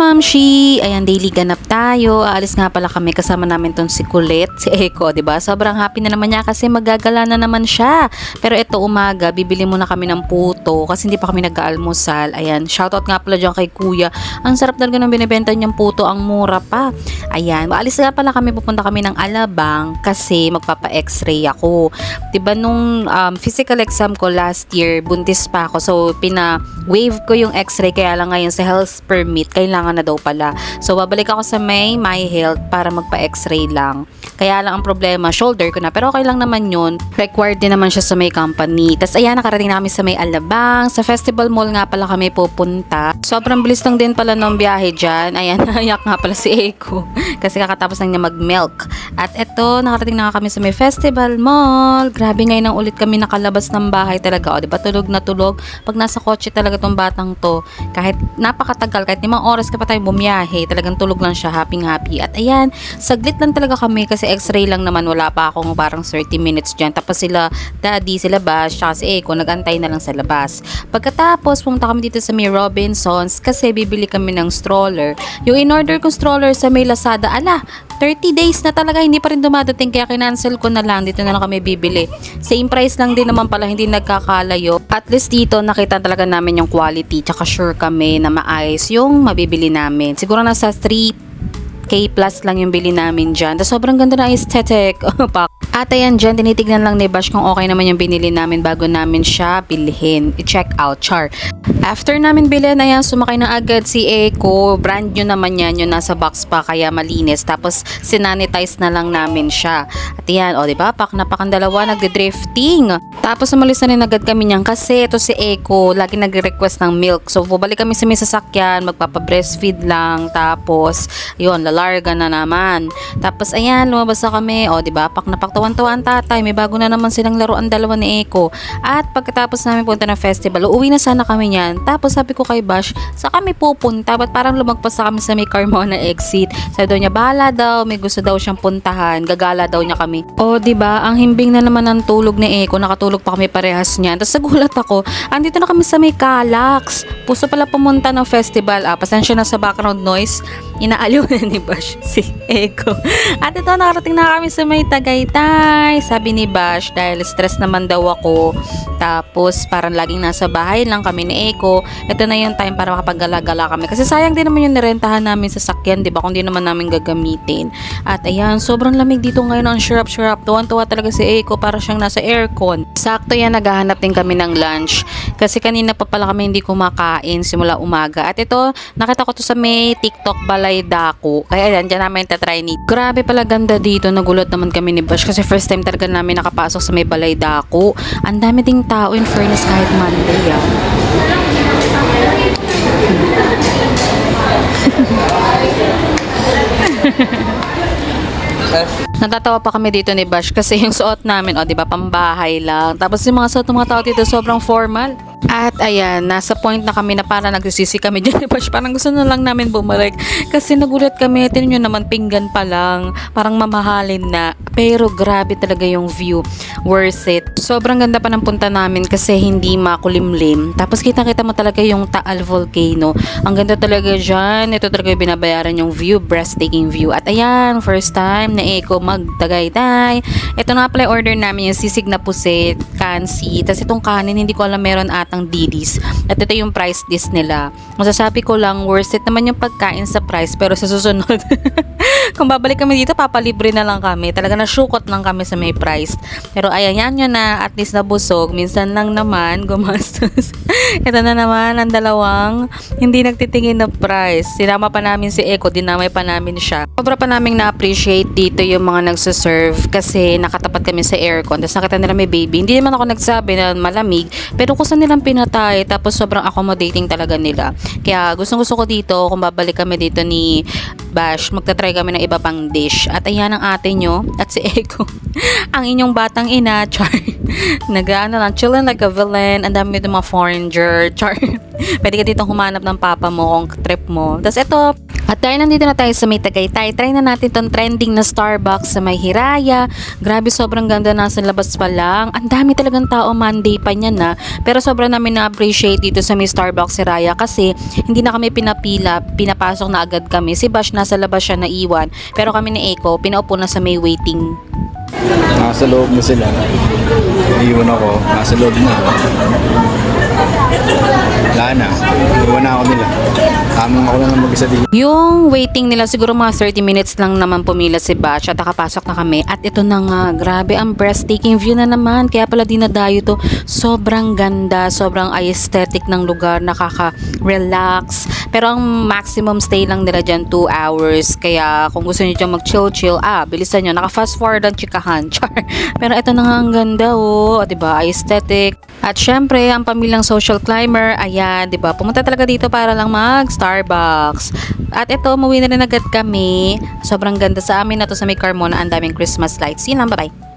Mamshi! Ayan, daily ganap tayo. Aalis nga pala kami, kasama namin tong si Colette, si Eko, 'di ba? Sobrang happy na naman niya kasi magagala na naman siya. Pero ito umaga, bibili muna kami ng puto kasi hindi pa kami nag-aalmusal. Ayan, shoutout nga pala diyan kay Kuya. Ang sarap talaga ng binebenta niyang puto, ang mura pa. Ayan, aalis nga pala kami, pupunta kami ng Alabang kasi magpapa-x-ray ako. 'Di ba nung physical exam ko last year, buntis pa ako. So pina-waive ko yung x-ray, kaya lang ngayon sa health permit kailangan na daw pala. So babalik ako sa My Health para magpa-x-ray lang. Kaya lang ang problema, shoulder ko na, pero okay lang naman yun. Required din naman siya sa may company. Tapos ayan, nakarating na kami sa may Alabang. Sa Festival Mall nga pala kami pupunta. Sobrang bilis lang din pala ng biyahe dyan. Ayan, nayak nga pala si Eko kasi kakatapos lang niya mag-milk. At eto, nakarating na kami sa may Festival Mall. Grabe, ngayon ang ulit kami nakalabas ng bahay talaga. O, diba, tulog na tulog. Pag nasa kotse talaga tong batang to, kahit napakatagal, kahit 5 oras ka pa tayo bumiyahe, talagang tulog lang siya, happy. At ayan, saglit lang talaga kami kasi x-ray lang naman, wala pa akong parang 30 minutes dyan. Tapos sila daddy, sila Bash, tsaka si Eko, nagantay na lang sa labas. Pagkatapos, pumunta kami dito sa may Robinsons kasi bibili kami ng stroller. Yung in-order kong stroller sa may Lazada, 30 days na talaga, hindi pa rin dumadating, kaya kinancel ko na lang. Dito na lang kami bibili. Same price lang din naman pala, hindi nagkakalayo. At least dito, nakita talaga namin yung quality, tsaka sure kami na maayos yung mabibili namin. Siguro nasa 3K plus lang yung bili namin dyan. Tapos sobrang ganda na aesthetic. At ayan dyan, tinitignan lang ni Bash kung okay naman yung binili namin bago namin siya bilhin. I-check out, char. After namin bilhin, ayan, sumakay na agad si Eko. Brand new naman yan, yung nasa box pa, kaya malinis. Tapos sinanitize na lang namin siya. At ayan, o diba, pak na pakang dalawa, nagde-drifting. Tapos umalis na rin agad kami niyan kasi ito si Eko, lagi nagre-request ng milk. So bubalik kami sa may sasakyan, magpapa-breastfeed lang. Tapos, yun, lalarga na naman. Tapos ayan, lumabas na kami. O diba, pak na pak, tawan-tawa ang tatay. May bago na naman silang laruan dalawa ni Eko. At pagkatapos namin punta ng festival, uuwi na sana kami niyan. Tapos sabi ko kay Bash, sa kami pupunta? Ba't parang lumagpas na kami sa may Carmona exit? Sabi daw niya, bahala daw, may gusto daw siyang puntahan. Gagala daw niya kami. O diba, ang himbing na naman ng tulog ni Eko. Nakatulog pa kami parehas niyan. Tapos nagulat ako, andito na kami sa may Calax. Puso pala pumunta ng festival. Pasensya na sa background noise. Inaaliw na ni Bash si Eko. At ito, nakarating na kami sa may Tagaytay. Sabi ni Bash, dahil stress naman daw ako, tapos parang laging nasa bahay lang kami ni Eko, ito na yung time para makapag-gala-gala kami. Kasi sayang din naman yung nirentahan namin sa sakyan, diba? Kung di naman namin gagamitin. At ayan, sobrang lamig dito ngayon. Ang syrup-syrup. Tuwan-tuwa talaga si Eko, para siyang nasa aircon. Sakto yan, naghahanap din kami ng lunch. Kasi kanina pa pala kami hindi kumakain simula umaga. At ito, nakita ko to sa may TikTok Balay Dako. Kaya yan, dyan namin tatry ni. Grabe pala ganda dito. Nagulat naman kami ni Bash kasi first time talaga namin nakapasok sa may Balay Dako. Ang dami ding tao, in fairness, kahit Monday Natatawa pa kami dito ni Bash kasi yung suot namin, o diba, pambahay lang. Tapos yung mga suot ng mga tao dito sobrang formal. At ayan, nasa point na kami na parang nagsisisi kami dyan ni Bash. Parang gusto na lang namin bumalik. Kasi nagulat kami, tinan nyo naman, pinggan pa lang. Parang mamahalin na. Pero grabe talaga yung view. Worth it. Sobrang ganda pa ng punta namin kasi hindi makulimlim. Tapos kita-kita mo talaga yung Taal Volcano. Ang ganda talaga dyan. Ito talaga yung binabayaran yung view. Breathtaking view. At ayan, first time na Eko mag-Tagaytay. Ito na pala order namin yung sisig na pusit, kansi. Tapos itong kanin, hindi ko alam, meron atang dilis. At ito yung price list nila. Masasabi ko lang, worth it naman yung pagkain sa price. Pero sa susunod, kung babalik kami dito, papalibre na lang kami. Talaga nasyukot lang kami sa may price. Pero ayan, yan yun na, at least nabusog. Minsan lang naman, gumastos. Ito na naman, ang dalawang hindi nagtitingin na price. Sinama pa namin si Eko, dinamay pa namin siya. Sobra pa namin na-appreciate dito yung mga nagsaserve kasi nakatapat kami sa aircon. Tapos nakita nila may baby. Hindi naman ako nagsabi na malamig, pero kung saan nilang pinatay, tapos sobrang accommodating talaga nila. Kaya gustong gusto ko dito, kung babalik kami dito ni Bash, magta-try kami ng iba pang dish. At ayan ang ate nyo, at si Eko, ang inyong batang ina, char. Nag-ano lang, chillin' like a villain. Ang dami itong mga foreigner, char. Pwede ka dito humanap ng papa mo kung trip mo. Tapos ito, At dahil nandito na tayo sa may Tagaytay, try na natin tong trending na Starbucks sa may Hiraya. Grabe, sobrang ganda, nasa labas pa lang. Ang dami talagang tao, Monday pa niyan na. Pero sobrang namin na-appreciate dito sa may Starbucks Hiraya kasi hindi na kami pinapila, pinapasok na agad kami. Si Bash nasa labas siya naiwan. Pero kami ni Eiko, pinaupo na sa may waiting. Nasa loob na sila. Iiwan ako. Nasa loob na. Wala na. Iwan na ako nila. Tamang ako lang mag-isa dito. Yung waiting nila siguro mga 30 minutes lang naman pumila si Batch at nakapasok na kami. At ito na nga, grabe ang breathtaking view na naman. Kaya pala dinadayo to. Sobrang ganda, sobrang aesthetic ng lugar, nakaka-relax. Pero ang maximum stay lang nila dyan 2 hours. Kaya kung gusto nyo dyan mag-chill-chill, bilisan nyo. Naka-fast forward ang chikahan. Char. Pero ito na nga ang ganda, oh. Diba? Aesthetic. At syempre, ang pamilyang social climber, ayan, 'di ba? Pumunta talaga dito para lang mag-Starbucks. At ito, umuwi na rin agad kami. Sobrang ganda sa amin na to sa may Carmona, ang daming Christmas lights. Yun lang, bye-bye.